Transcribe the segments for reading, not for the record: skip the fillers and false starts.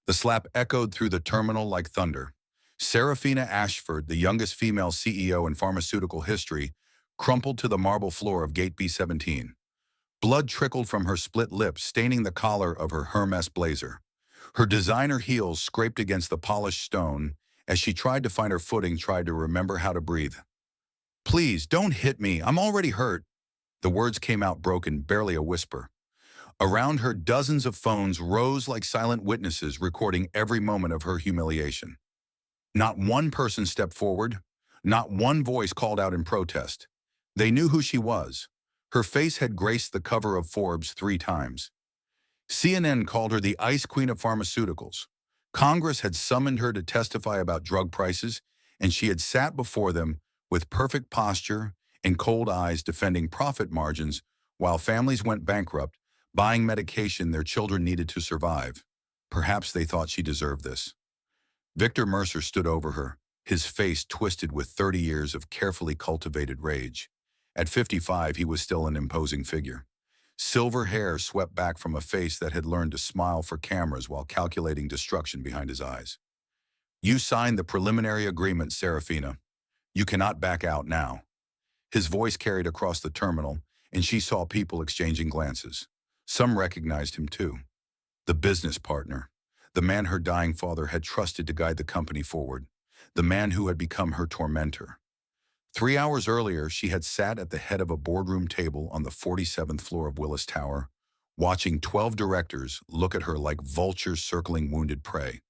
The slap echoed through the terminal like thunder. Serafina Ashford, the youngest female CEO in pharmaceutical history, crumpled to the marble floor of Gate B17. Blood trickled from her split lips, staining the collar of her Hermes blazer. Her designer heels scraped against the polished stone as she tried to find her footing, tried to remember how to breathe. "Please, don't hit me. I'm already hurt." The words came out broken, barely a whisper. Around her, dozens of phones rose like silent witnesses, recording every moment of her humiliation. Not one person stepped forward. Not one voice called out in protest. They knew who she was. Her face had graced the cover of Forbes 3 times. CNN called her the Ice Queen of Pharmaceuticals. Congress had summoned her to testify about drug prices, and she had sat before them with perfect posture and cold eyes, defending profit margins while families went bankrupt, buying medication their children needed to survive. Perhaps they thought she deserved this. Victor Mercer stood over her, his face twisted with 30 years of carefully cultivated rage. At 55, he was still an imposing figure. Silver hair swept back from a face that had learned to smile for cameras while calculating destruction behind his eyes. "You signed the preliminary agreement, Serafina. You cannot back out now." His voice carried across the terminal, and she saw people exchanging glances. Some recognized him too. The business partner. The man her dying father had trusted to guide the company forward. The man who had become her tormentor. 3 hours earlier, she had sat at the head of a boardroom table on the 47th floor of Willis Tower, watching 12 directors look at her like vultures circling wounded prey.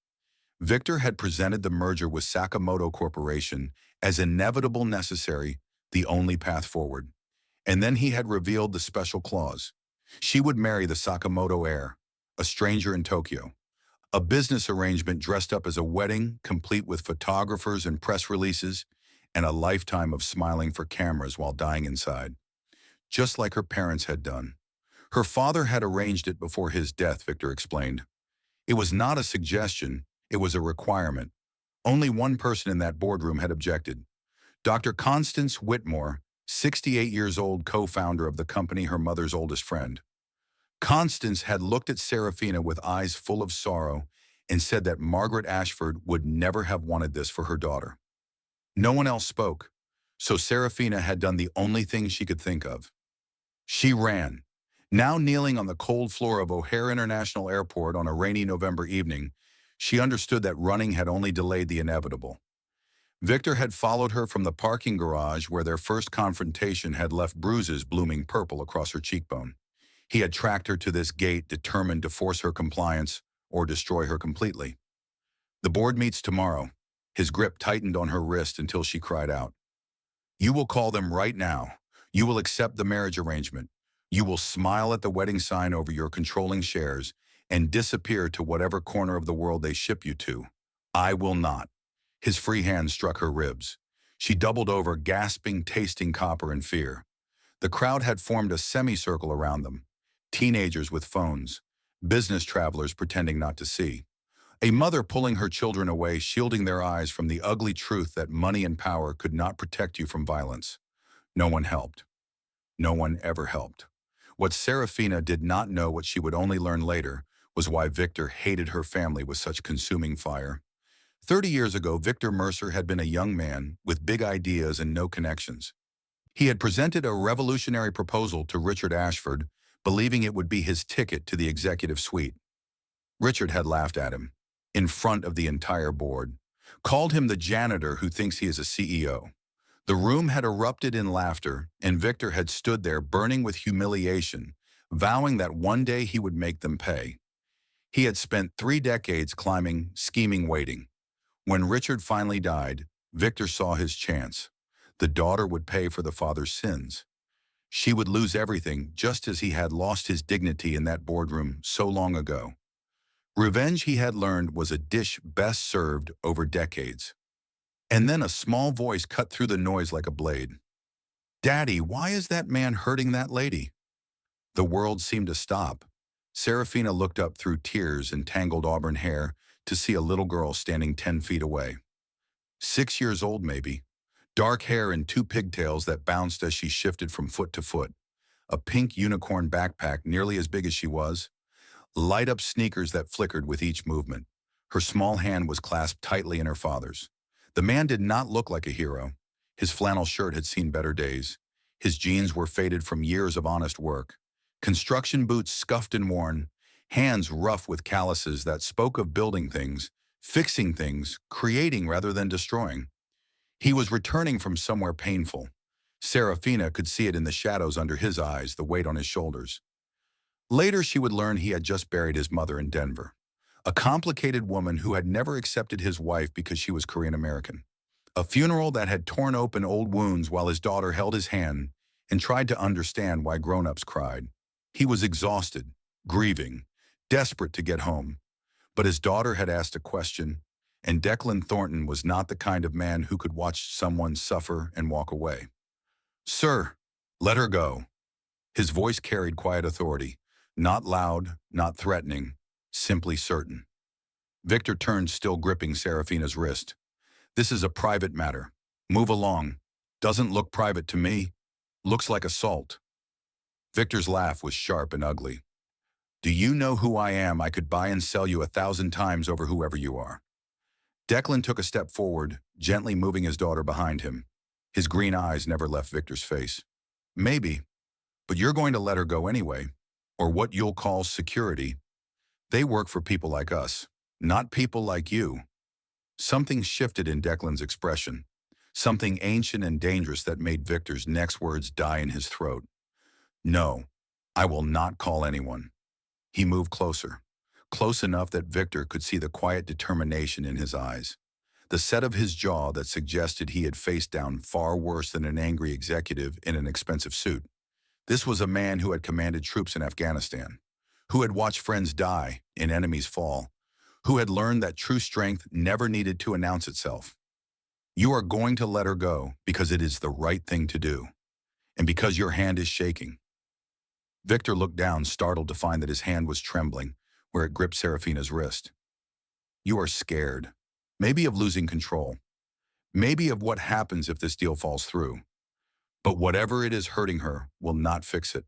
Victor had presented the merger with Sakamoto Corporation as inevitable, necessary, the only path forward. And then he had revealed the special clause. She would marry the Sakamoto heir, a stranger in Tokyo. A business arrangement dressed up as a wedding, complete with photographers and press releases, and a lifetime of smiling for cameras while dying inside. Just like her parents had done. Her father had arranged it before his death, Victor explained. It was not a suggestion, it was a requirement. Only one person in that boardroom had objected. Dr. Constance Whitmore, 68 years old, co-founder of the company, her mother's oldest friend. Constance had looked at Serafina with eyes full of sorrow and said that Margaret Ashford would never have wanted this for her daughter. No one else spoke, so Serafina had done the only thing she could think of. She ran. Now kneeling on the cold floor of O'Hare International Airport on a rainy November evening, she understood that running had only delayed the inevitable. Victor had followed her from the parking garage where their first confrontation had left bruises blooming purple across her cheekbone. He had tracked her to this gate, determined to force her compliance or destroy her completely. "The board meets tomorrow." His grip tightened on her wrist until she cried out. "You will call them right now. You will accept the marriage arrangement. You will smile at the wedding sign over your controlling shares and disappear to whatever corner of the world they ship you to. I will not." His free hand struck her ribs. She doubled over, gasping, tasting copper in fear. The crowd had formed a semicircle around them. Teenagers with phones, business travelers pretending not to see. A mother pulling her children away, shielding their eyes from the ugly truth that money and power could not protect you from violence. No one helped. No one ever helped. What Serafina did not know, what she would only learn later, was why Victor hated her family with such consuming fire. 30 years ago, Victor Mercer had been a young man with big ideas and no connections. He had presented a revolutionary proposal to Richard Ashford, believing it would be his ticket to the executive suite. Richard had laughed at him, in front of the entire board, called him the janitor who thinks he is a CEO. The room had erupted in laughter, and Victor had stood there burning with humiliation, vowing that one day he would make them pay. He had spent 3 decades climbing, scheming, waiting. When Richard finally died, Victor saw his chance. The daughter would pay for the father's sins. She would lose everything, just as he had lost his dignity in that boardroom so long ago. Revenge, he had learned, was a dish best served over decades. And then a small voice cut through the noise like a blade. "Daddy, why is that man hurting that lady?" The world seemed to stop. Serafina looked up through tears and tangled auburn hair to see a little girl standing 10 feet away. 6 years old, maybe. Dark hair and 2 pigtails that bounced as she shifted from foot to foot. A pink unicorn backpack nearly as big as she was. Light-up sneakers that flickered with each movement. Her small hand was clasped tightly in her father's. The man did not look like a hero. His flannel shirt had seen better days. His jeans were faded from years of honest work. Construction boots scuffed and worn, hands rough with calluses that spoke of building things, fixing things, creating rather than destroying. He was returning from somewhere painful. Serafina could see it in the shadows under his eyes, the weight on his shoulders. Later, she would learn he had just buried his mother in Denver, a complicated woman who had never accepted his wife because she was Korean American. A funeral that had torn open old wounds while his daughter held his hand and tried to understand why grown-ups cried. He was exhausted, grieving, desperate to get home. But his daughter had asked a question, and Declan Thornton was not the kind of man who could watch someone suffer and walk away. "Sir, let her go." His voice carried quiet authority, not loud, not threatening, simply certain. Victor turned, still gripping Serafina's wrist. "This is a private matter. Move along. Doesn't look private to me. Looks like assault." Victor's laugh was sharp and ugly. "Do you know who I am? I could buy and sell you 1,000 times over whoever you are." Declan took a step forward, gently moving his daughter behind him. His green eyes never left Victor's face. "Maybe, but you're going to let her go anyway, or what you'll call security. They work for people like us, not people like you." Something shifted in Declan's expression, something ancient and dangerous that made Victor's next words die in his throat. "No, I will not call anyone." He moved closer, close enough that Victor could see the quiet determination in his eyes, the set of his jaw that suggested he had faced down far worse than an angry executive in an expensive suit. This was a man who had commanded troops in Afghanistan, who had watched friends die and enemies fall, who had learned that true strength never needed to announce itself. "You are going to let her go because it is the right thing to do, and because your hand is shaking." Victor looked down, startled to find that his hand was trembling where it gripped Serafina's wrist. "You are scared, maybe of losing control, maybe of what happens if this deal falls through. But whatever it is hurting her will not fix it."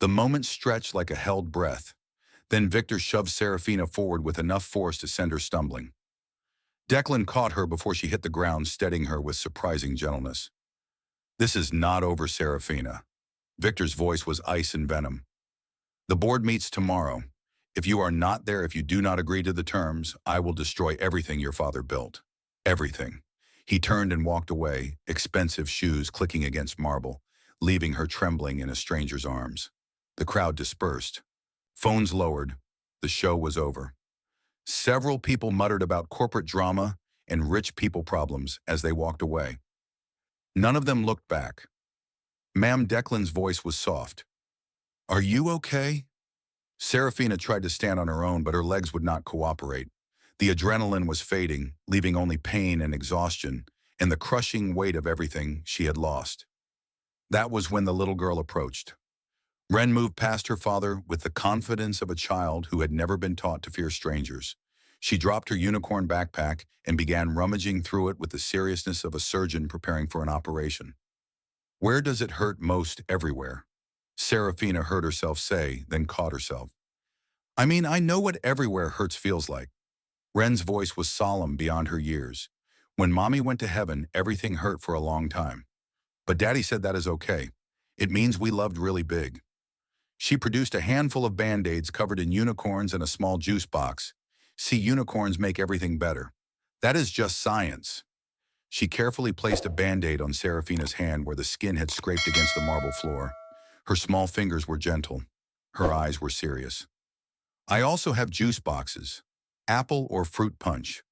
The moment stretched like a held breath. Then Victor shoved Serafina forward with enough force to send her stumbling. Declan caught her before she hit the ground, steadying her with surprising gentleness. "This is not over, Serafina." Victor's voice was ice and venom. "The board meets tomorrow. If you are not there, if you do not agree to the terms, I will destroy everything your father built. Everything." He turned and walked away, expensive shoes clicking against marble, leaving her trembling in a stranger's arms. The crowd dispersed. Phones lowered. The show was over. Several people muttered about corporate drama and rich people problems as they walked away. None of them looked back. Ma'am, Declan's voice was soft. "Are you okay?" Serafina tried to stand on her own, but her legs would not cooperate. The adrenaline was fading, leaving only pain and exhaustion and the crushing weight of everything she had lost. That was when the little girl approached. Wren moved past her father with the confidence of a child who had never been taught to fear strangers. She dropped her unicorn backpack and began rummaging through it with the seriousness of a surgeon preparing for an operation. "Where does it hurt most? Everywhere," Serafina heard herself say, then caught herself. "I mean, I know what everywhere hurts feels like." Wren's voice was solemn beyond her years. "When Mommy went to heaven, everything hurt for a long time. But Daddy said that is okay. It means we loved really big." She produced a handful of Band-Aids covered in unicorns and a small juice box. "See, unicorns make everything better. That is just science." She carefully placed a Band-Aid on Serafina's hand where the skin had scraped against the marble floor. Her small fingers were gentle. Her eyes were serious. "I also have juice boxes. Apple or fruit punch.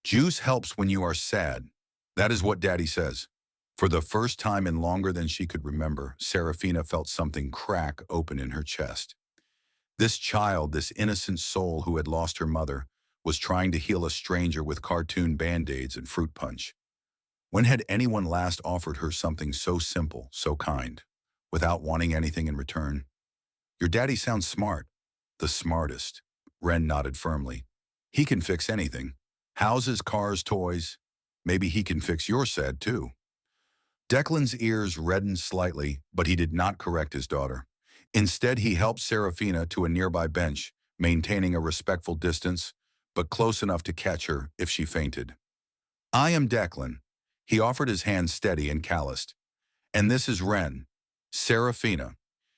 Juice helps when you are sad. That is what Daddy says." For the first time in longer than she could remember, Serafina felt something crack open in her chest. This child, this innocent soul who had lost her mother, was trying to heal a stranger with cartoon Band-Aids and fruit punch. When had anyone last offered her something so simple, so kind, without wanting anything in return? "Your daddy sounds smart." "The smartest." Wren nodded firmly. "He can fix anything. Houses, cars, toys. Maybe he can fix your sad too." Declan's ears reddened slightly, but he did not correct his daughter. Instead, he helped Serafina to a nearby bench, maintaining a respectful distance, but close enough to catch her if she fainted. I am Declan. He offered his hand steady and calloused. And this is Wren, Serafina.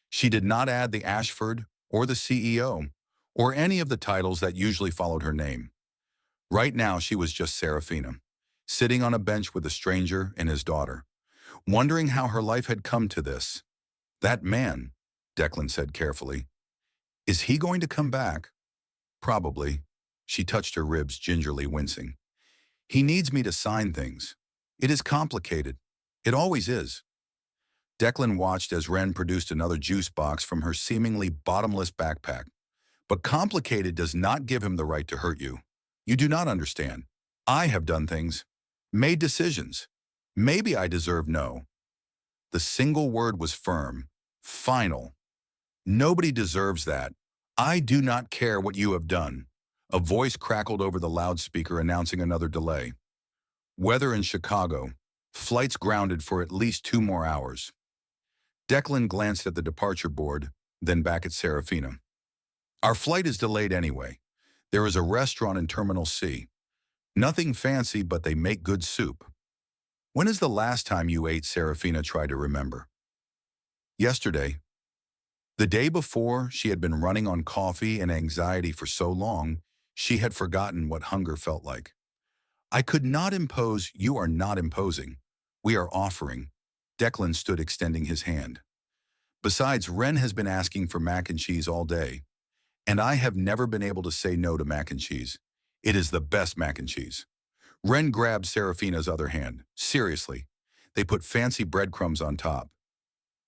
She did not add the Ashford or the CEO or any of the titles that usually followed her name. Right now, she was just Serafina, sitting on a bench with a stranger and his daughter, wondering how her life had come to this. That man, Declan said carefully. Is he going to come back? Probably. She touched her ribs, gingerly wincing. He needs me to sign things. It is complicated. It always is. Declan watched as Wren produced another juice box from her seemingly bottomless backpack. But complicated does not give him the right to hurt you. You do not understand. I have done things, made decisions. Maybe I deserve no. The single word was firm, final. Nobody deserves that. I do not care what you have done. A voice crackled over the loudspeaker announcing another delay. Weather in Chicago. Flights grounded for at least 2 more hours. Declan glanced at the departure board, then back at Serafina. Our flight is delayed anyway. There is a restaurant in Terminal C. Nothing fancy, but they make good soup. When is the last time you ate? Serafina tried to remember. Yesterday. The day before, she had been running on coffee and anxiety for so long, she had forgotten what hunger felt like. I could not impose. You are not imposing. We are offering. Declan stood extending his hand. Besides, Wren has been asking for mac and cheese all day, and I have never been able to say no to mac and cheese. It is the best mac and cheese. Wren grabbed Serafina's other hand. Seriously, they put fancy breadcrumbs on top.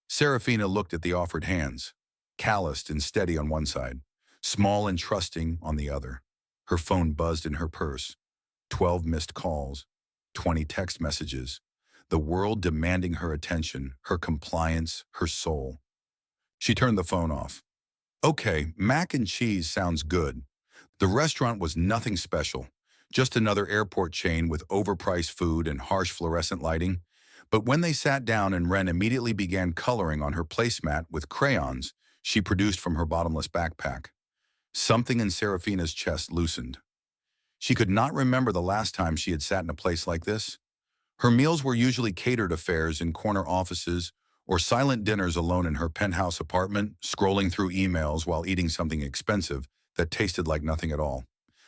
Serafina looked at the offered hands, calloused and steady on one side, small and trusting on the other. Her phone buzzed in her purse. 12 missed calls, 20 text messages. The world demanding her attention, her compliance, her soul. She turned the phone off. Okay, mac and cheese sounds good. The restaurant was nothing special, just another airport chain with overpriced food and harsh fluorescent lighting. But when they sat down and Wren immediately began coloring on her placemat with crayons she produced from her bottomless backpack, something in Serafina's chest loosened. She could not remember the last time she had sat in a place like this. Her meals were usually catered affairs in corner offices or silent dinners alone in her penthouse apartment, scrolling through emails while eating something expensive that tasted like nothing at all.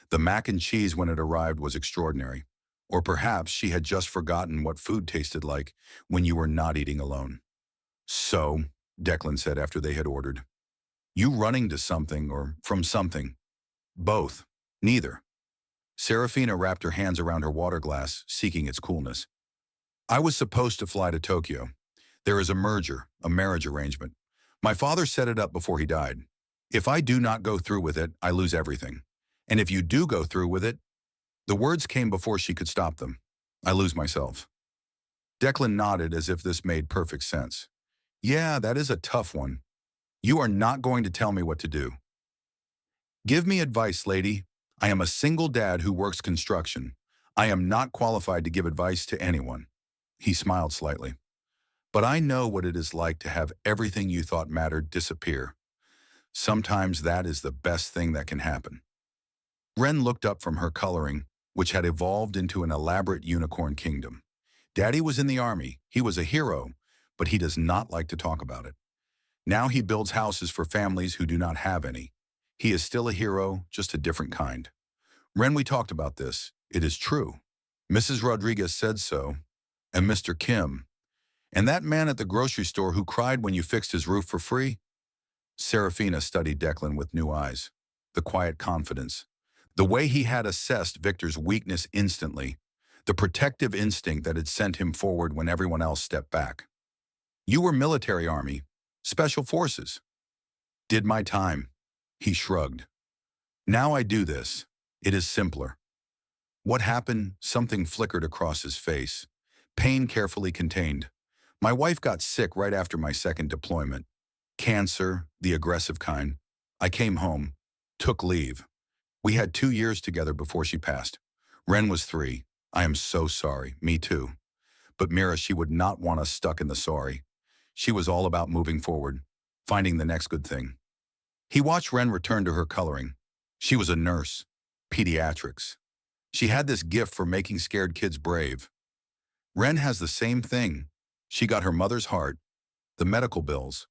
The mac and cheese when it arrived was extraordinary. Or perhaps she had just forgotten what food tasted like when you were not eating alone. So, Declan said after they had ordered. You running to something or from something? Both. Neither. Serafina wrapped her hands around her water glass, seeking its coolness. I was supposed to fly to Tokyo. There is a merger, a marriage arrangement. My father set it up before he died. If I do not go through with it, I lose everything. And if you do go through with it, the words came before she could stop them. I lose myself. Declan nodded as if this made perfect sense. Yeah, that is a tough one. You are not going to tell me what to do. Give me advice, lady. I am a single dad who works construction. I am not qualified to give advice to anyone. He smiled slightly. But I know what it is like to have everything you thought mattered disappear. Sometimes that is the best thing that can happen. Wren looked up from her coloring, which had evolved into an elaborate unicorn kingdom. Daddy was in the army. He was a hero, but he does not like to talk about it. Now he builds houses for families who do not have any. He is still a hero, just a different kind. Wren, we talked about this. It is true. Mrs. Rodriguez said so, and Mr. Kim. And that man at the grocery store who cried when you fixed his roof for free? Serafina studied Declan with new eyes. The quiet confidence. The way he had assessed Victor's weakness instantly. The protective instinct that had sent him forward when everyone else stepped back. You were military army, special forces. Did my time. He shrugged. Now I do this. It is simpler. What happened? Something flickered across his face. Pain carefully contained. My wife got sick right after my second deployment. Cancer, the aggressive kind. I came home, took leave. We had 2 years together before she passed. Wren was 3. I am so sorry. Me too. But Mira, she would not want us stuck in the sorry. She was all about moving forward, finding the next good thing. He watched Wren return to her coloring. She was a nurse, pediatrics. She had this gift for making scared kids brave. Ren has the same thing. She got her mother's heart, the medical bills.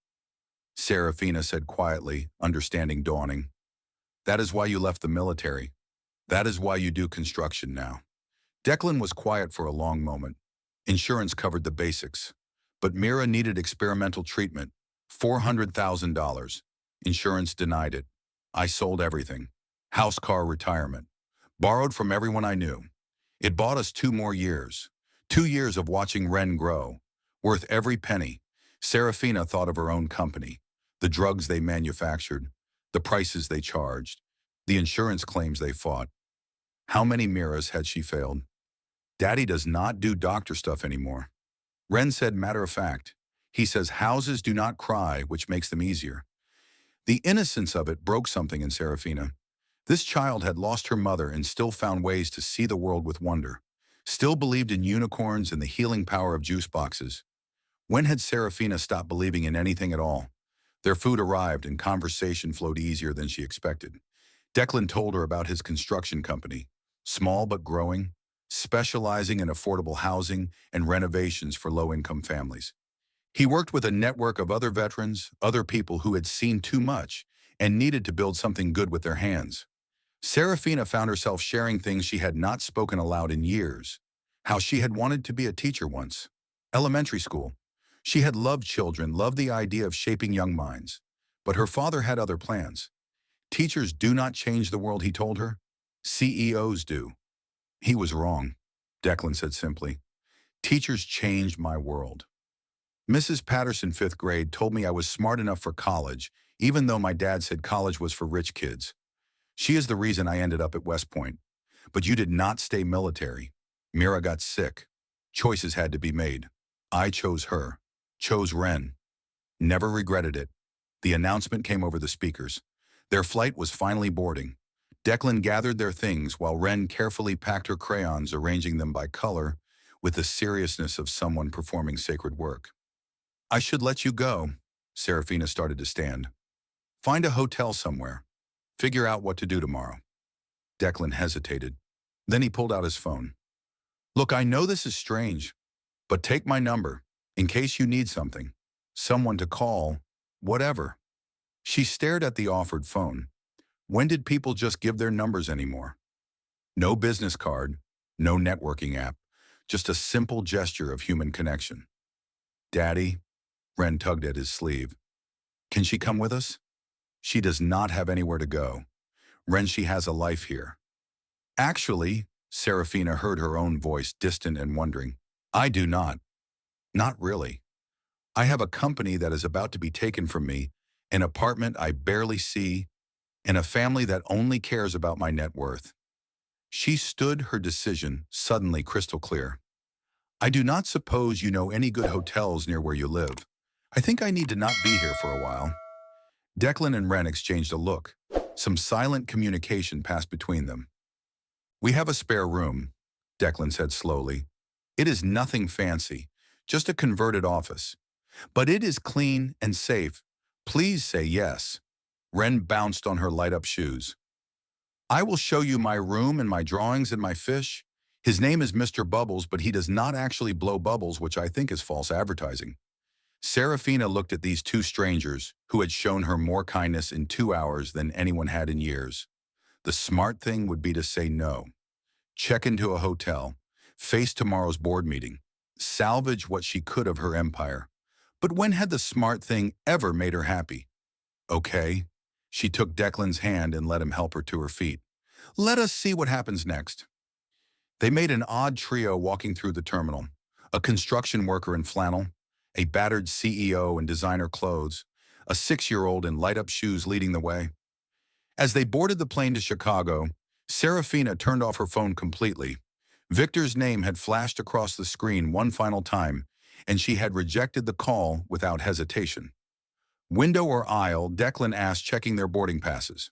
Serafina said quietly, understanding dawning. That is why you left the military. That is why you do construction now. Declan was quiet for a long moment. Insurance covered the basics. But Mira needed experimental treatment. $400,000. Insurance denied it. I sold everything. House, car, retirement. Borrowed from everyone I knew. It bought us 2 more years. 2 years of watching Ren grow. Worth every penny. Serafina thought of her own company. The drugs they manufactured. The prices they charged. The insurance claims they fought. How many Miras had she failed? Daddy does not do doctor stuff anymore. Ren said matter of fact. He says houses do not cry, which makes them easier. The innocence of it broke something in Serafina. This child had lost her mother and still found ways to see the world with wonder. Still believed in unicorns and the healing power of juice boxes. When had Serafina stopped believing in anything at all? Their food arrived and conversation flowed easier than she expected. Declan told her about his construction company, small but growing, specializing in affordable housing and renovations for low-income families. He worked with a network of other veterans, other people who had seen too much and needed to build something good with their hands. Serafina found herself sharing things she had not spoken aloud in years. How she had wanted to be a teacher once. Elementary school. She had loved children, loved the idea of shaping young minds. But her father had other plans. Teachers do not change the world, he told her. CEOs do. He was wrong, Declan said simply. Teachers changed my world. Mrs. Patterson, 5th grade, told me I was smart enough for college, even though my dad said college was for rich kids. She is the reason I ended up at West Point. But you did not stay military. Mira got sick. Choices had to be made. I chose her. Chose Ren. Never regretted it. The announcement came over the speakers. Their flight was finally boarding. Declan gathered their things while Ren carefully packed her crayons, arranging them by color, with the seriousness of someone performing sacred work. I should let you go. Serafina started to stand. Find a hotel somewhere. Figure out what to do tomorrow. Declan hesitated. Then he pulled out his phone. Look, I know this is strange, but take my number, in case you need something. Someone to call, whatever. She stared at the offered phone. When did people just give their numbers anymore? No business card, no networking app, just a simple gesture of human connection. Daddy, Ren tugged at his sleeve. Can she come with us? She does not have anywhere to go. Ren, she has a life here. Actually, Serafina heard her own voice, distant and wondering. I do not. Not really. I have a company that is about to be taken from me, an apartment I barely see, and a family that only cares about my net worth. She stood her decision, suddenly crystal clear. I do not suppose you know any good hotels near where you live. I think I need to not be here for a while. Declan and Ren exchanged a look. Some silent communication passed between them. We have a spare room, Declan said slowly. It is nothing fancy, just a converted office. But it is clean and safe. Please say yes. Ren bounced on her light-up shoes. I will show you my room and my drawings and my fish. His name is Mr. Bubbles, but he does not actually blow bubbles, which I think is false advertising. Serafina looked at these two strangers who had shown her more kindness in 2 hours than anyone had in years. The smart thing would be to say no. Check into a hotel, face tomorrow's board meeting, salvage what she could of her empire. But when had the smart thing ever made her happy? Okay. She took Declan's hand and let him help her to her feet. Let us see what happens next. They made an odd trio walking through the terminal. A construction worker in flannel, a battered CEO in designer clothes, a 6-year-old in light-up shoes leading the way. As they boarded the plane to Chicago, Serafina turned off her phone completely. Victor's name had flashed across the screen one final time, and she had rejected the call without hesitation. Window or aisle, Declan asked, checking their boarding passes.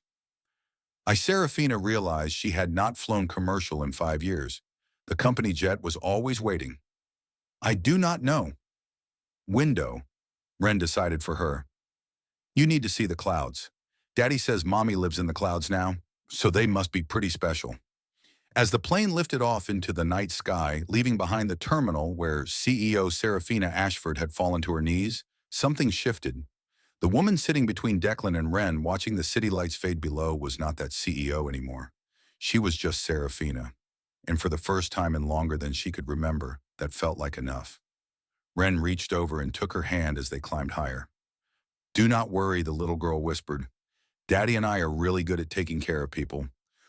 Serafina realized she had not flown commercial in 5 years. The company jet was always waiting. I do not know. Window, Ren decided for her. You need to see the clouds. Daddy says Mommy lives in the clouds now. So they must be pretty special. As the plane lifted off into the night sky, leaving behind the terminal where CEO Serafina Ashford had fallen to her knees, something shifted. The woman sitting between Declan and Wren, watching the city lights fade below, was not that CEO anymore. She was just Serafina. And for the first time in longer than she could remember, that felt like enough. Wren reached over and took her hand as they climbed higher. "Do not worry," the little girl whispered. "Daddy and I are really good at taking care of people.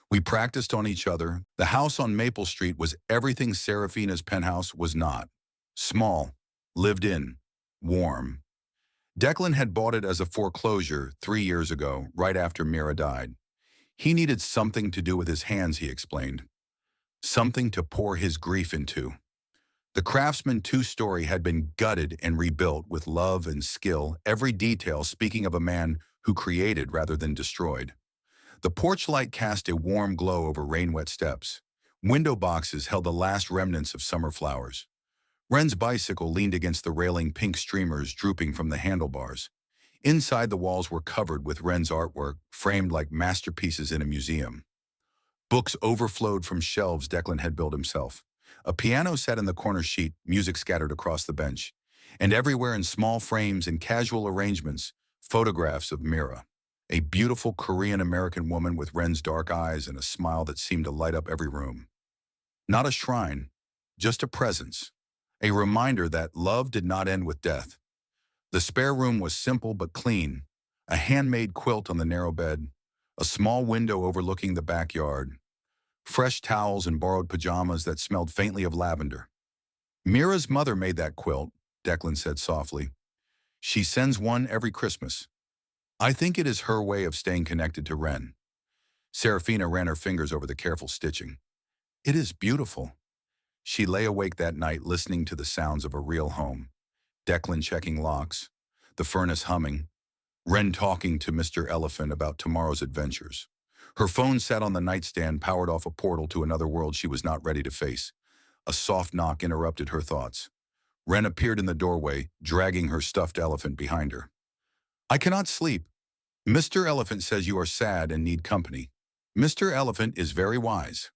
We practiced on each other. The house on Maple Street was everything Serafina's penthouse was not. Small, lived in, warm. Declan had bought it as a foreclosure 3 years ago, right after Mira died. He needed something to do with his hands, he explained. Something to pour his grief into. The Craftsman two-story had been gutted and rebuilt with love and skill, every detail speaking of a man who created rather than destroyed. The porch light cast a warm glow over rain-wet steps. Window boxes held the last remnants of summer flowers. Wren's bicycle leaned against the railing, pink streamers drooping from the handlebars. Inside, the walls were covered with Wren's artwork, framed like masterpieces in a museum. Books overflowed from shelves Declan had built himself. A piano sat in the corner seat, music scattered across the bench. And everywhere in small frames and casual arrangements, photographs of Mira. A beautiful Korean-American woman with Wren's dark eyes and a smile that seemed to light up every room. Not a shrine, just a presence. A reminder that love did not end with death. The spare room was simple but clean. A handmade quilt on the narrow bed. A small window overlooking the backyard. Fresh towels and borrowed pajamas that smelled faintly of lavender. "Mira's mother made that quilt," Declan said softly. "She sends one every Christmas. I think it is her way of staying connected to Wren." Serafina ran her fingers over the careful stitching. "It is beautiful." She lay awake that night listening to the sounds of a real home. Declan checking locks, the furnace humming, Wren talking to Mr. Elephant about tomorrow's adventures. Her phone sat on the nightstand, powered off a portal to another world she was not ready to face. A soft knock interrupted her thoughts. Wren appeared in the doorway, dragging her stuffed elephant behind her. "I cannot sleep. Mr. Elephant says you are sad and need company. Mr. Elephant is very wise."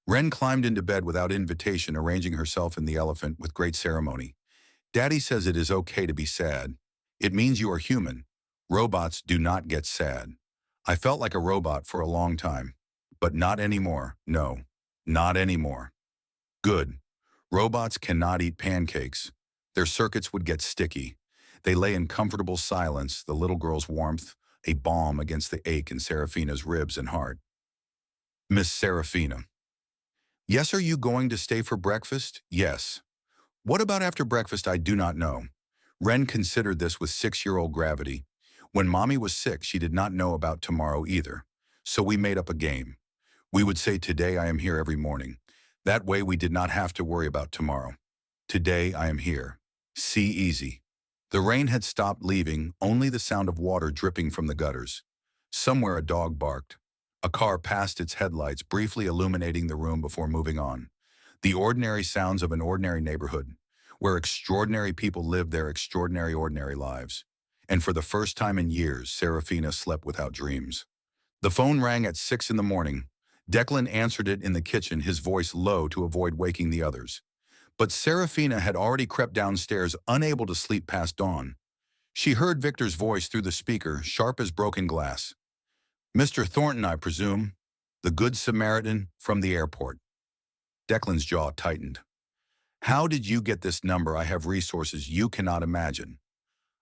Wren climbed into bed without invitation, arranging herself in the elephant with great ceremony. "Daddy says it is okay to be sad. It means you are human. Robots do not get sad. I felt like a robot for a long time. But not anymore. No, not anymore." "Good. Robots cannot eat pancakes. Their circuits would get sticky." They lay in comfortable silence, the little girl's warmth, a balm against the ache in Serafina's ribs and heart. "Miss Serafina." "Yes, are you going to stay for breakfast?" "Yes." "What about after breakfast?" "I do not know." Wren considered this with 6-year-old gravity. When Mommy was sick, she did not know about tomorrow either. So we made up a game. We would say, "Today I am here," every morning. That way we did not have to worry about tomorrow. "Today I am here. See easy." The rain had stopped leaving, only the sound of water dripping from the gutters. Somewhere a dog barked. A car passed its headlights, briefly illuminating the room before moving on. The ordinary sounds of an ordinary neighborhood, where extraordinary people lived their extraordinary ordinary lives. And for the first time in years, Serafina slept without dreams. The phone rang at 6 in the morning. Declan answered it in the kitchen, his voice low to avoid waking the others. But Serafina had already crept downstairs, unable to sleep past dawn. She heard Victor's voice through the speaker, sharp as broken glass. "Mr. Thornton, I presume. The Good Samaritan from the airport." Declan's jaw tightened. "How did you get this number? I have resources you cannot imagine.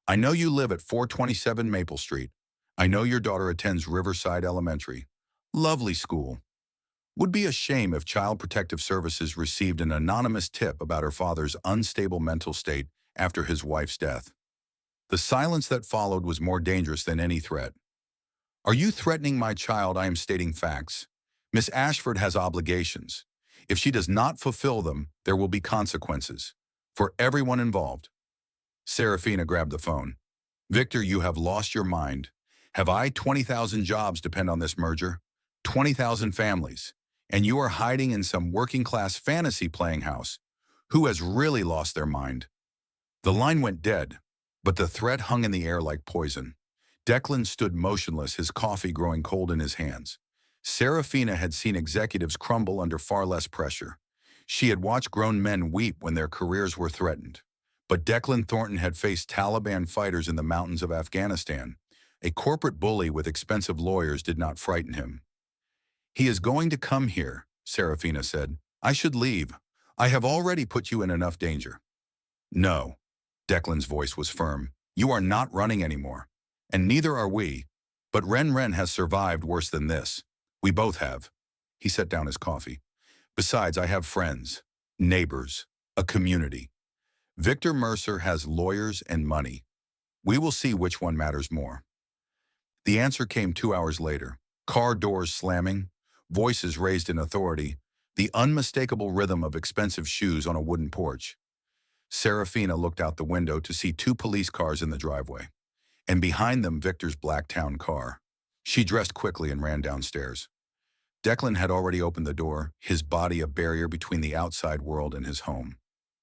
I know you live at 427 Maple Street. I know your daughter attends Riverside Elementary. Lovely school. Would be a shame if Child Protective Services received an anonymous tip about her father's unstable mental state after his wife's death." The silence that followed was more dangerous than any threat. "Are you threatening my child?" "I am stating facts. Miss Ashford has obligations. If she does not fulfill them, there will be consequences. For everyone involved." Serafina grabbed the phone. "Victor, you have lost your mind. Have I 20,000 jobs depend on this merger? 20,000 families. And you are hiding in some working-class fantasy playing house. Who has really lost their mind?" The line went dead, but the threat hung in the air like poison. Declan stood motionless, his coffee growing cold in his hands. Serafina had seen executives crumble under far less pressure. She had watched grown men weep when their careers were threatened. But Declan Thornton had faced Taliban fighters in the mountains of Afghanistan. A corporate bully with expensive lawyers did not frighten him. "He is going to come here," Serafina said. "I should leave. I have already put you in enough danger." "No." Declan's voice was firm. "You are not running anymore. And neither are we. But Ren has survived worse than this. We both have." He set down his coffee. "Besides, I have friends, neighbors, a community. Victor Mercer has lawyers and money. We will see which one matters more." The answer came 2 hours later. Car doors slamming, voices raised in authority, the unmistakable rhythm of expensive shoes on a wooden porch. Serafina looked out the window to see 2 police cars in the driveway, and behind them Victor's black town car. She dressed quickly and ran downstairs. Declan had already opened the door, his body a barrier between the outside world and his home.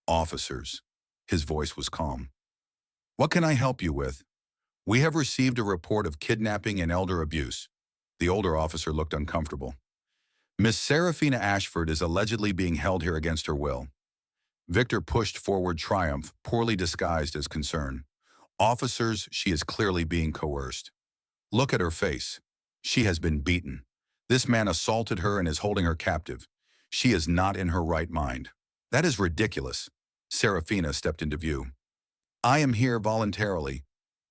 "Officers." His voice was calm. "What can I help you with?" "We have received a report of kidnapping and elder abuse." The older officer looked uncomfortable. "Miss Serafina Ashford is allegedly being held here against her will." Victor pushed forward triumph, poorly disguised as concern. "Officers, she is clearly being coerced. Look at her face. She has been beaten. This man assaulted her and is holding her captive. She is not in her right mind." "That is ridiculous." Serafina stepped into view. "I am here voluntarily."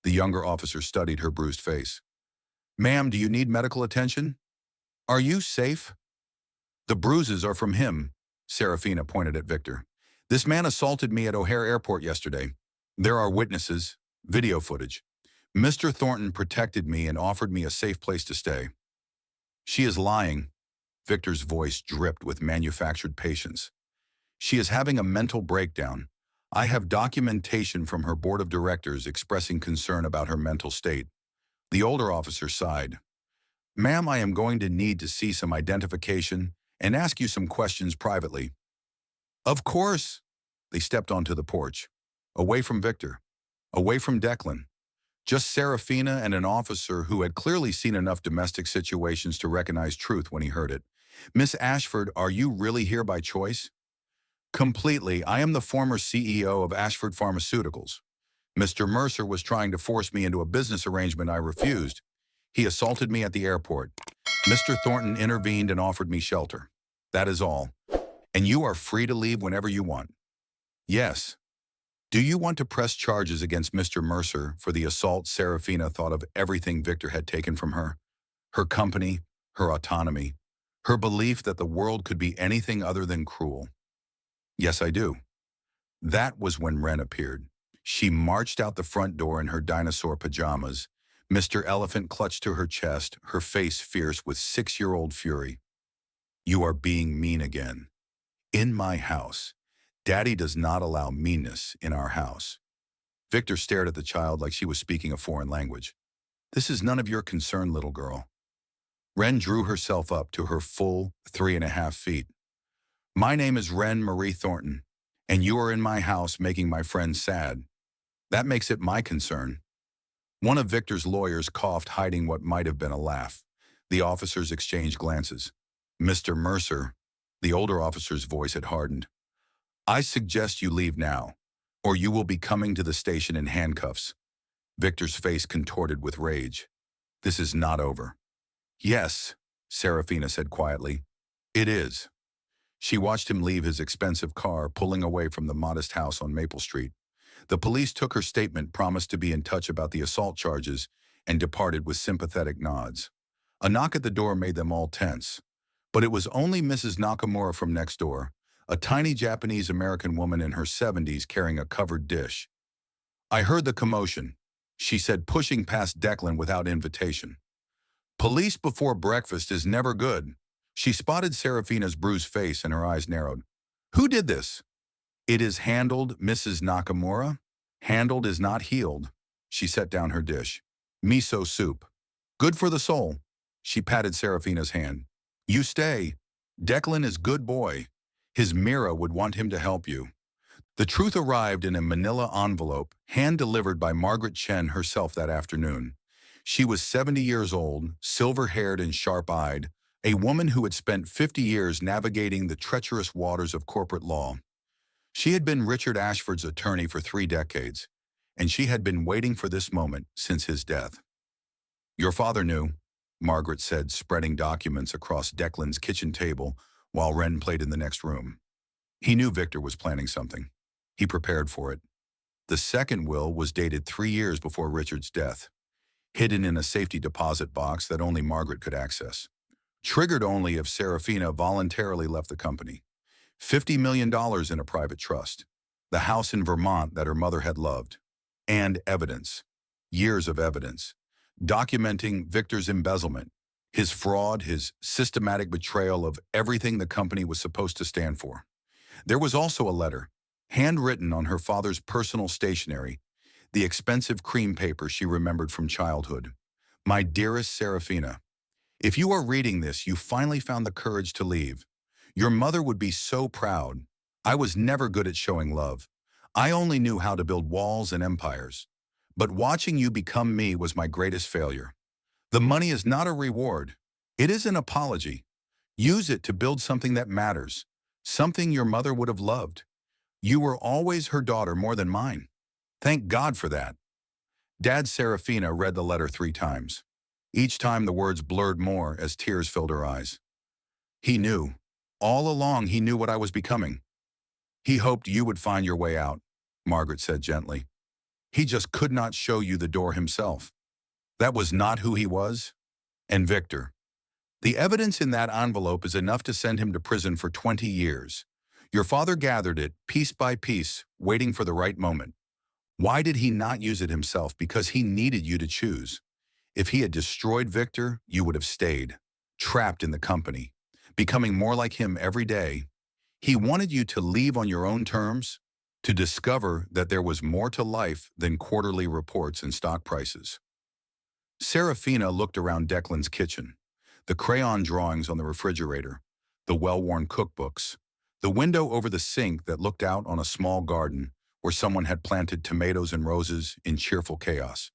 The younger officer studied her bruised face. "Ma'am, do you need medical attention? Are you safe?" "The bruises are from him." Serafina pointed at Victor. "This man assaulted me at O'Hare Airport yesterday. There are witnesses, video footage. Mr. Thornton protected me and offered me a safe place to stay." "She is lying." Victor's voice dripped with manufactured patience. "She is having a mental breakdown. I have documentation from her board of directors expressing concern about her mental state." The older officer sighed. "Ma'am, I am going to need to see some identification and ask you some questions privately." "Of course." They stepped onto the porch. Away from Victor. Away from Declan. Just Serafina and an officer who had clearly seen enough domestic situations to recognize truth when he heard it. "Miss Ashford, are you really here by choice?" "Completely. I am the former CEO of Ashford Pharmaceuticals. Mr. Mercer was trying to force me into a business arrangement I refused. He assaulted me at the airport. Mr. Thornton intervened and offered me shelter. That is all. And you are free to leave whenever you want." "Yes." "Do you want to press charges against Mr. Mercer for the assault?" Serafina thought of everything Victor had taken from her. Her company, her autonomy, her belief that the world could be anything other than cruel. "Yes, I do." That was when Ren appeared. She marched out the front door in her dinosaur pajamas. Mr. Elephant clutched to her chest, her face fierce with 6-year-old fury. "You are being mean again. In my house. Daddy does not allow meanness in our house." Victor stared at the child like she was speaking a foreign language. "This is none of your concern, little girl." Ren drew herself up to her full 3.5 feet. "My name is Ren Marie Thornton, and you are in my house making my friends sad. That makes it my concern." One of Victor's lawyers coughed, hiding what might have been a laugh. The officers exchanged glances. "Mr. Mercer," the older officer's voice had hardened, "I suggest you leave now, or you will be coming to the station in handcuffs." Victor's face contorted with rage. "This is not over." "Yes," Serafina said quietly. "It is." She watched him leave his expensive car, pulling away from the modest house on Maple Street. The police took her statement, promised to be in touch about the assault charges, and departed with sympathetic nods. A knock at the door made them all tense. But it was only Mrs. Nakamura from next door, a tiny Japanese-American woman in her 70s carrying a covered dish. "I heard the commotion," she said, pushing past Declan without invitation. "Police before breakfast is never good." She spotted Serafina's bruised face and her eyes narrowed. "Who did this?" "It is handled, Mrs. Nakamura." "Handled is not healed." She set down her dish. "Miso soup. Good for the soul." She patted Serafina's hand. "You stay. Declan is good boy. His Mira would want him to help you." The truth arrived in a manila envelope, hand-delivered by Margaret Chen herself that afternoon. She was 70 years old, silver-haired and sharp-eyed, a woman who had spent 50 years navigating the treacherous waters of corporate law. She had been Richard Ashford's attorney for 3 decades, and she had been waiting for this moment since his death. "Your father knew," Margaret said, spreading documents across Declan's kitchen table while Wren played in the next room. "He knew Victor was planning something. He prepared for it." The second will was dated 3 years before Richard's death, hidden in a safety deposit box that only Margaret could access. Triggered only if Serafina voluntarily left the company. $50 million in a private trust. The house in Vermont that her mother had loved. And evidence. Years of evidence. Documenting Victor's embezzlement, his fraud, his systematic betrayal of everything the company was supposed to stand for. There was also a letter, handwritten on her father's personal stationery, the expensive cream paper she remembered from childhood. "My dearest Serafina, if you are reading this, you finally found the courage to leave. Your mother would be so proud. I was never good at showing love. I only knew how to build walls and empires. But watching you become me was my greatest failure. The money is not a reward. It is an apology. Use it to build something that matters, something your mother would have loved. You were always her daughter more than mine. Thank God for that." Dad Serafina read the letter 3 times. Each time the words blurred more as tears filled her eyes. "He knew. All along he knew what I was becoming. He hoped you would find your way out," Margaret said gently. "He just could not show you the door himself. That was not who he was. And Victor. The evidence in that envelope is enough to send him to prison for 20 years. Your father gathered it, piece by piece, waiting for the right moment. Why did he not use it himself? Because he needed you to choose. If he had destroyed Victor, you would have stayed, trapped in the company, becoming more like him every day. He wanted you to leave on your own terms, to discover that there was more to life than quarterly reports and stock prices." Serafina looked around Declan's kitchen, the crayon drawings on the refrigerator, the well-worn cookbooks, the window over the sink that looked out on a small garden where someone had planted tomatoes and roses in cheerful chaos.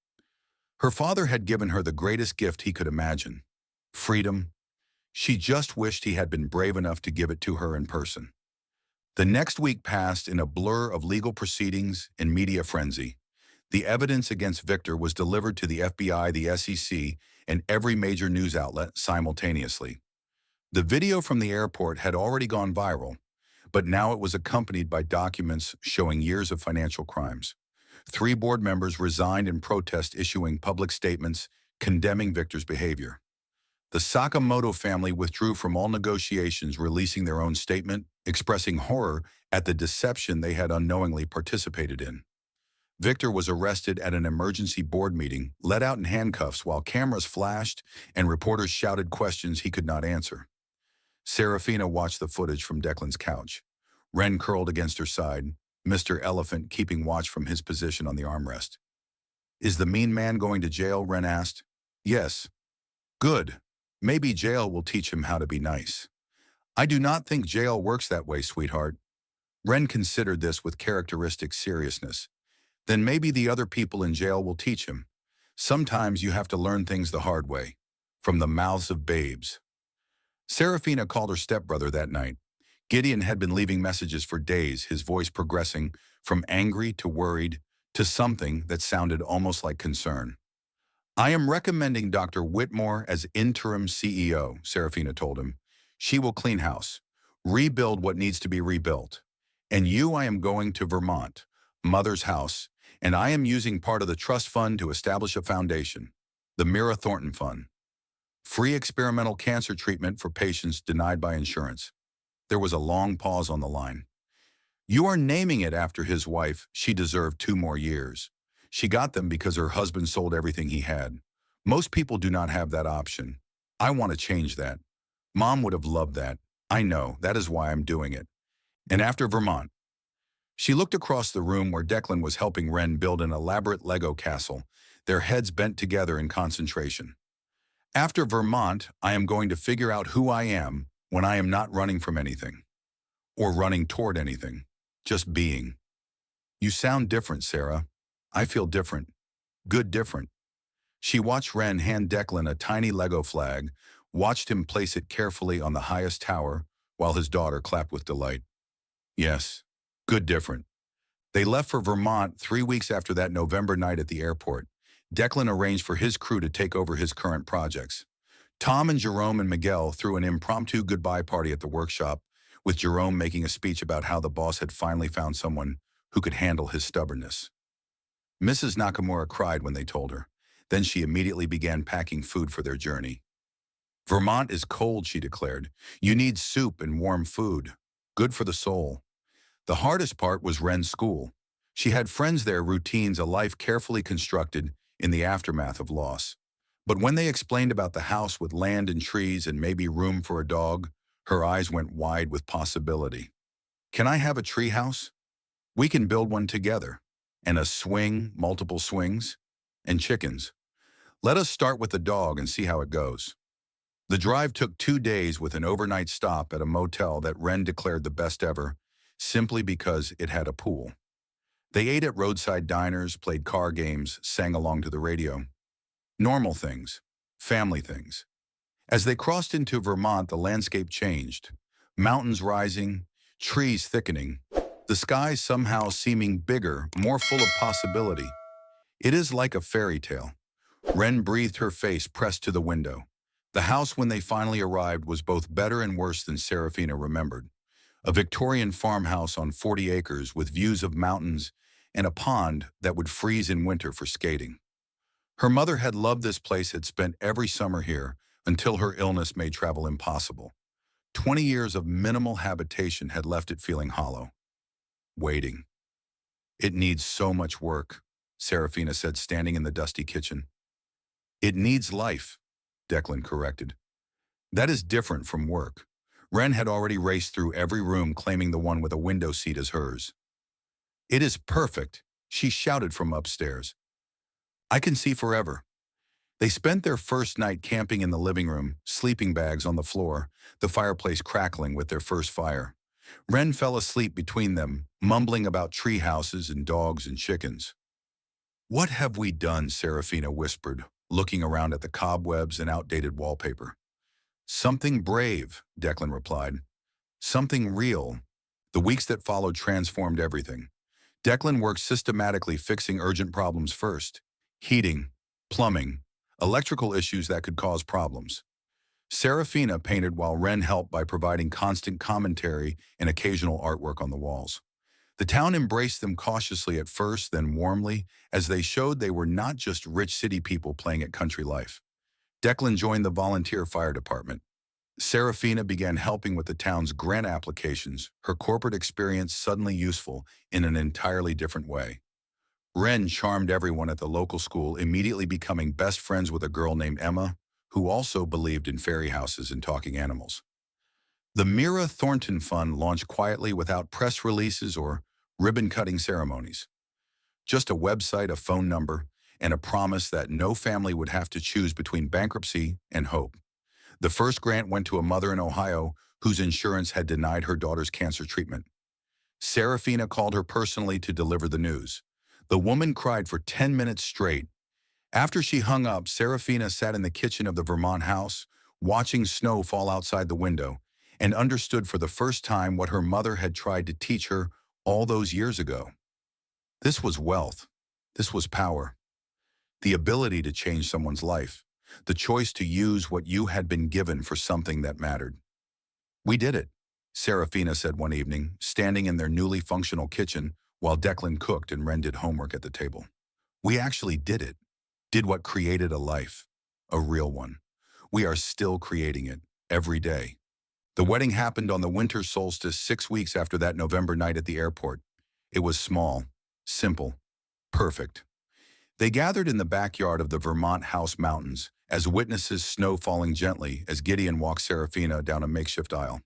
Her father had given her the greatest gift he could imagine, freedom. She just wished he had been brave enough to give it to her in person. The next week passed in a blur of legal proceedings and media frenzy. The evidence against Victor was delivered to the FBI, the SEC, and every major news outlet simultaneously. The video from the airport had already gone viral, but now it was accompanied by documents showing years of financial crimes. 3 board members resigned in protest, issuing public statements condemning Victor's behavior. The Sakamoto family withdrew from all negotiations, releasing their own statement, expressing horror at the deception they had unknowingly participated in. Victor was arrested at an emergency board meeting, let out in handcuffs while cameras flashed and reporters shouted questions he could not answer. Serafina watched the footage from Declan's couch. Wren curled against her side, Mr. Elephant keeping watch from his position on the armrest. "Is the mean man going to jail?" Wren asked. "Yes." "Good. Maybe jail will teach him how to be nice." "I do not think jail works that way, sweetheart." Wren considered this with characteristic seriousness. "Then maybe the other people in jail will teach him. Sometimes you have to learn things the hard way, from the mouths of babes." Serafina called her stepbrother that night. Gideon had been leaving messages for days, his voice progressing from angry to worried to something that sounded almost like concern. "I am recommending Dr. Whitmore as interim CEO," Serafina told him. "She will clean house, rebuild what needs to be rebuilt. And you, I am going to Vermont, Mother's house, and I am using part of the trust fund to establish a foundation, the Mira Thornton Fund. Free experimental cancer treatment for patients denied by insurance." There was a long pause on the line. "You are naming it after his wife. She deserved 2 more years. She got them because her husband sold everything he had. Most people do not have that option. I want to change that. Mom would have loved that. I know, that is why I'm doing it. And after Vermont." She looked across the room where Declan was helping Wren build an elaborate Lego castle, their heads bent together in concentration. "After Vermont, I am going to figure out who I am when I am not running from anything. Or running toward anything. Just being." "You sound different, Sarah." "I feel different. Good different." She watched Wren hand Declan a tiny Lego flag, watched him place it carefully on the highest tower while his daughter clapped with delight. Yes, good different. They left for Vermont 3 weeks after that November night at the airport. Declan arranged for his crew to take over his current projects. Tom and Jerome and Miguel threw an impromptu goodbye party at the workshop, with Jerome making a speech about how the boss had finally found someone who could handle his stubbornness. Mrs. Nakamura cried when they told her. Then she immediately began packing food for their journey. Vermont is cold, she declared. You need soup and warm food. Good for the soul. The hardest part was Wren's school. She had friends there, routines, a life carefully constructed in the aftermath of loss. But when they explained about the house with land and trees and maybe room for a dog, her eyes went wide with possibility. Can I have a tree house? We can build one together. And a swing, multiple swings, and chickens. Let us start with the dog and see how it goes. The drive took 2 days with an overnight stop at a motel that Wren declared the best ever, simply because it had a pool. They ate at roadside diners, played car games, sang along to the radio. Normal things, family things. As they crossed into Vermont, the landscape changed. Mountains rising, trees thickening, the sky somehow seeming bigger, more full of possibility. It is like a fairy tale. Wren breathed, her face pressed to the window. The house, when they finally arrived, was both better and worse than Serafina remembered. A Victorian farmhouse on 40 acres with views of mountains and a pond that would freeze in winter for skating. Her mother had loved this place, had spent every summer here until her illness made travel impossible. 20 years of minimal habitation had left it feeling hollow. Waiting. It needs so much work, Serafina said, standing in the dusty kitchen. It needs life, Declan corrected. That is different from work. Wren had already raced through every room, claiming the one with a window seat as hers. It is perfect, she shouted from upstairs. I can see forever. They spent their first night camping in the living room, sleeping bags on the floor, the fireplace crackling with their first fire. Wren fell asleep between them, mumbling about tree houses and dogs and chickens. What have we done? Serafina whispered, looking around at the cobwebs and outdated wallpaper. Something brave, Declan replied. Something real. The weeks that followed transformed everything. Declan worked systematically, fixing urgent problems first. Heating, plumbing, electrical issues that could cause problems. Serafina painted while Wren helped by providing constant commentary and occasional artwork on the walls. The town embraced them cautiously at first, then warmly, as they showed they were not just rich city people playing at country life. Declan joined the volunteer fire department. Serafina began helping with the town's grant applications, her corporate experience suddenly useful in an entirely different way. Wren charmed everyone at the local school, immediately becoming best friends with a girl named Emma, who also believed in fairy houses and talking animals. The Mira Thornton Fund launched quietly without press releases or ribbon-cutting ceremonies. Just a website, a phone number, and a promise that no family would have to choose between bankruptcy and hope. The first grant went to a mother in Ohio whose insurance had denied her daughter's cancer treatment. Serafina called her personally to deliver the news. The woman cried for 10 minutes straight. After she hung up, Serafina sat in the kitchen of the Vermont house, watching snow fall outside the window, and understood for the first time what her mother had tried to teach her all those years ago. This was wealth. This was power. The ability to change someone's life. The choice to use what you had been given for something that mattered. We did it, Serafina said one evening, standing in their newly functional kitchen while Declan cooked and Wren did homework at the table. We actually did it. Did what created a life. A real one. We are still creating it, every day. The wedding happened on the winter solstice 6 weeks after that November night at the airport. It was small, simple, perfect. They gathered in the backyard of the Vermont House Mountains, as witnesses, snow falling gently as Gideon walked Serafina down a makeshift aisle.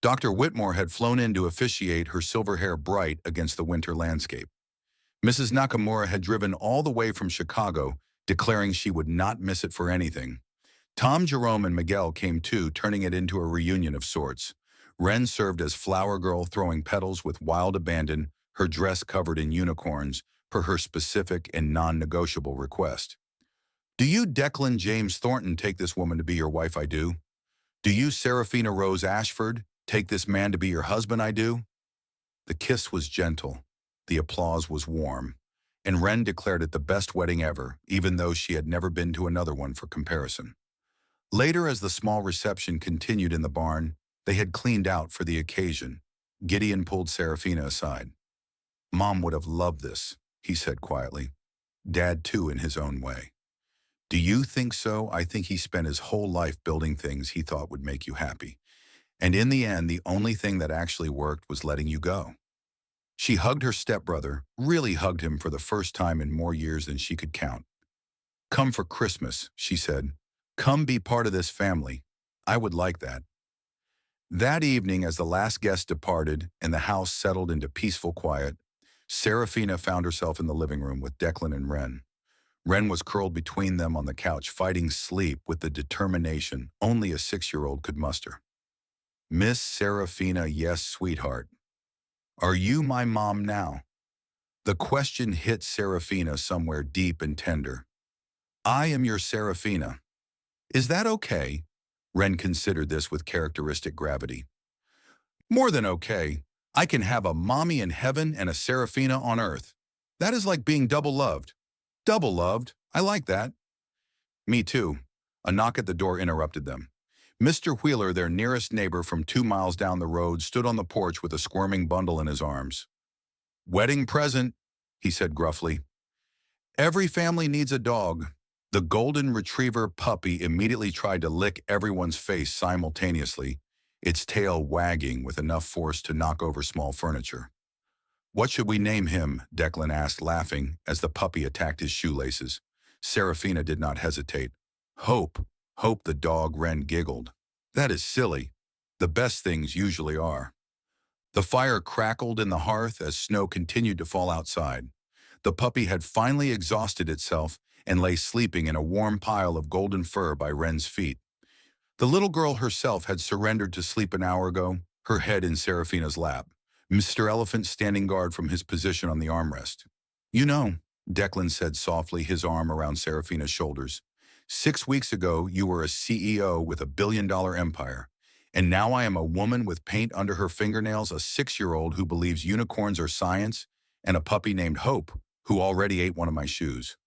Dr. Whitmore had flown in to officiate, her silver hair bright against the winter landscape. Mrs. Nakamura had driven all the way from Chicago, declaring she would not miss it for anything. Tom, Jerome, and Miguel came too, turning it into a reunion of sorts. Wren served as flower girl, throwing petals with wild abandon, her dress covered in unicorns, per her specific and non-negotiable request. Do you, Declan James Thornton, take this woman to be your wife? I do. Do you, Seraphina Rose Ashford, take this man to be your husband? I do. The kiss was gentle. The applause was warm. And Wren declared it the best wedding ever, even though she had never been to another one for comparison. Later, as the small reception continued in the barn, they had cleaned out for the occasion. Gideon pulled Seraphina aside. Mom would have loved this, he said quietly. Dad, too, in his own way. Do you think so? I think he spent his whole life building things he thought would make you happy. And in the end, the only thing that actually worked was letting you go. She hugged her stepbrother, really hugged him for the first time in more years than she could count. Come for Christmas, she said. Come be part of this family. I would like that. That evening, as the last guest departed and the house settled into peaceful quiet, Seraphina found herself in the living room with Declan and Wren. Wren was curled between them on the couch, fighting sleep with the determination only a 6-year-old could muster. Miss Seraphina, yes, sweetheart. Are you my mom now? The question hit Seraphina somewhere deep and tender. I am your Seraphina. Is that okay? Wren considered this with characteristic gravity. More than okay. I can have a mommy in heaven and a Seraphina on earth. That is like being double loved. Double loved. I like that. Me too. A knock at the door interrupted them. Mr. Wheeler, their nearest neighbor from 2 miles down the road, stood on the porch with a squirming bundle in his arms. Wedding present, he said gruffly. Every family needs a dog. The golden retriever puppy immediately tried to lick everyone's face simultaneously, its tail wagging with enough force to knock over small furniture. What should we name him? Declan asked, laughing, as the puppy attacked his shoelaces. Seraphina did not hesitate. Hope. Hope, the dog, Wren giggled. That is silly. The best things usually are. The fire crackled in the hearth as snow continued to fall outside. The puppy had finally exhausted itself and lay sleeping in a warm pile of golden fur by Wren's feet. The little girl herself had surrendered to sleep an hour ago, her head in Seraphina's lap, Mr. Elephant standing guard from his position on the armrest. You know, Declan said softly, his arm around Seraphina's shoulders. 6 weeks ago, you were a CEO with a billion-dollar empire. And now I am a woman with paint under her fingernails, a 6-year-old who believes unicorns are science, and a puppy named Hope, who already ate one of my shoes.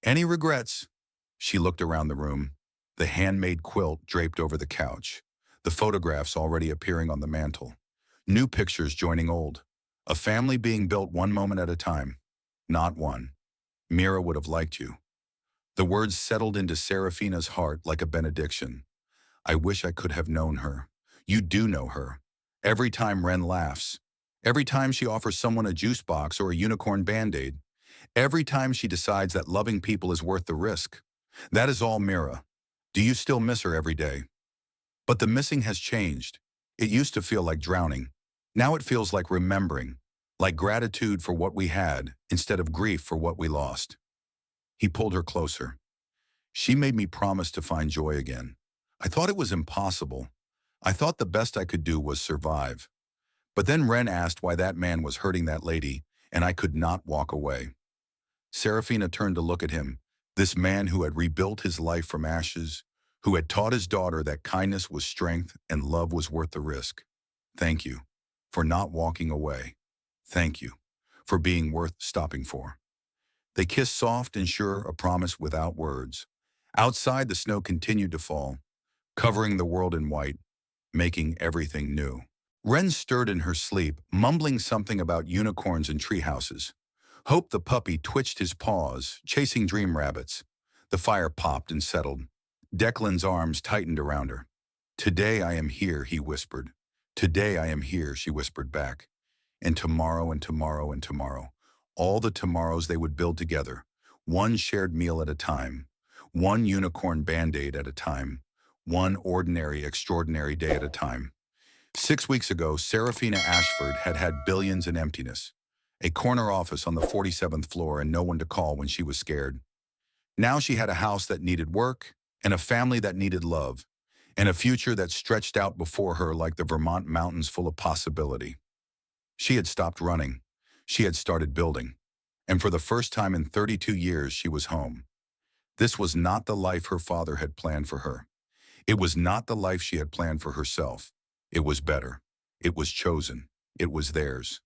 Any regrets? She looked around the room, the handmade quilt draped over the couch, the photographs already appearing on the mantel, new pictures joining old, a family being built one moment at a time. Not one. Mira would have liked you. The words settled into Seraphina's heart like a benediction. I wish I could have known her. You do know her. Every time Wren laughs, every time she offers someone a juice box or a unicorn Band-Aid, every time she decides that loving people is worth the risk. That is all Mira. Do you still miss her every day? But the missing has changed. It used to feel like drowning. Now it feels like remembering, like gratitude for what we had instead of grief for what we lost. He pulled her closer. She made me promise to find joy again. I thought it was impossible. I thought the best I could do was survive. But then Wren asked why that man was hurting that lady, and I could not walk away. Seraphina turned to look at him, this man who had rebuilt his life from ashes, who had taught his daughter that kindness was strength and love was worth the risk. Thank you for not walking away. Thank you for being worth stopping for. They kissed soft and sure, a promise without words. Outside, the snow continued to fall, covering the world in white, making everything new. Wren stirred in her sleep, mumbling something about unicorns and treehouses. Hope, the puppy, twitched his paws, chasing dream rabbits. The fire popped and settled. Declan's arms tightened around her. Today I am here, he whispered. Today I am here, she whispered back. And tomorrow and tomorrow and tomorrow. All the tomorrows they would build together, one shared meal at a time, one unicorn Band-Aid at a time, one ordinary, extraordinary day at a time. 6 weeks ago, Seraphina Ashford had had billions in emptiness, a corner office on the 47th floor and no one to call when she was scared. Now she had a house that needed work, and a family that needed love, and a future that stretched out before her like the Vermont mountains full of possibility. She had stopped running. She had started building. And for the first time in 32 years, she was home. This was not the life her father had planned for her. It was not the life she had planned for herself. It was better. It was chosen. It was theirs.